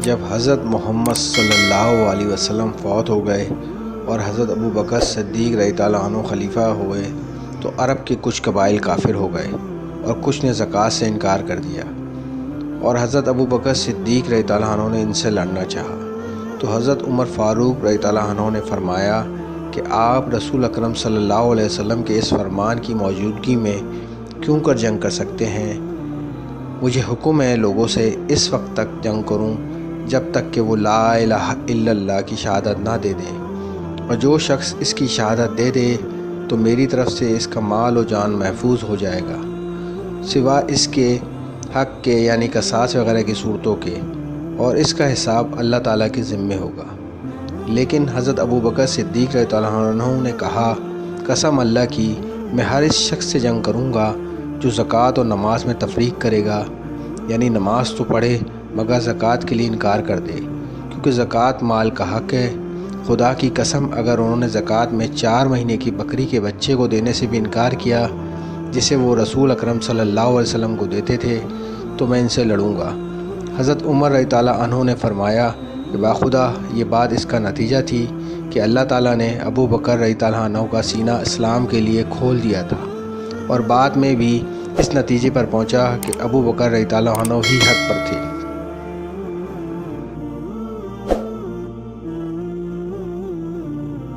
جب حضرت محمد صلی اللہ علیہ وسلم فوت ہو گئے اور حضرت ابو بکر صدیق رضی اللہ عنہ خلیفہ ہوئے تو عرب کے کچھ قبائل کافر ہو گئے اور کچھ نے زکوٰۃ سے انکار کر دیا، اور حضرت ابو بکر صدیق رضی اللہ عنہ نے ان سے لڑنا چاہا تو حضرت عمر فاروق رضی اللہ عنہ نے فرمایا کہ آپ رسول اکرم صلی اللہ علیہ وسلم کے اس فرمان کی موجودگی میں کیوں کر جنگ کر سکتے ہیں؟ مجھے حکم ہے لوگوں سے اس وقت تک جنگ کروں جب تک کہ وہ لا الہ الا اللہ کی شہادت نہ دے دے، اور جو شخص اس کی شہادت دے دے تو میری طرف سے اس کا مال و جان محفوظ ہو جائے گا، سوا اس کے حق کے یعنی قصاص وغیرہ کی صورتوں کے، اور اس کا حساب اللہ تعالیٰ کے ذمے ہوگا۔ لیکن حضرت ابو بکر صدیق رضی اللہ عنہ نے کہا، قسم اللہ کی میں ہر اس شخص سے جنگ کروں گا جو زکوٰۃ اور نماز میں تفریق کرے گا، یعنی نماز تو پڑھے مگر زکوٰۃ کے لیے انکار کر دے، کیونکہ زکوٰۃ مال کا حق ہے۔ خدا کی قسم اگر انہوں نے زکوٰۃ میں 4 مہینے کی بکری کے بچے کو دینے سے بھی انکار کیا جسے وہ رسول اکرم صلی اللہ علیہ وسلم کو دیتے تھے تو میں ان سے لڑوں گا۔ حضرت عمر رضی اللہ عنہ نے فرمایا کہ باخدا یہ بات اس کا نتیجہ تھی کہ اللہ تعالیٰ نے ابو بکر رضی اللہ عنہ کا سینہ اسلام کے لیے کھول دیا تھا، اور بعد میں بھی اس نتیجے پر پہنچا کہ ابو بکر رضی اللہ عنہ ہی حق پر تھے۔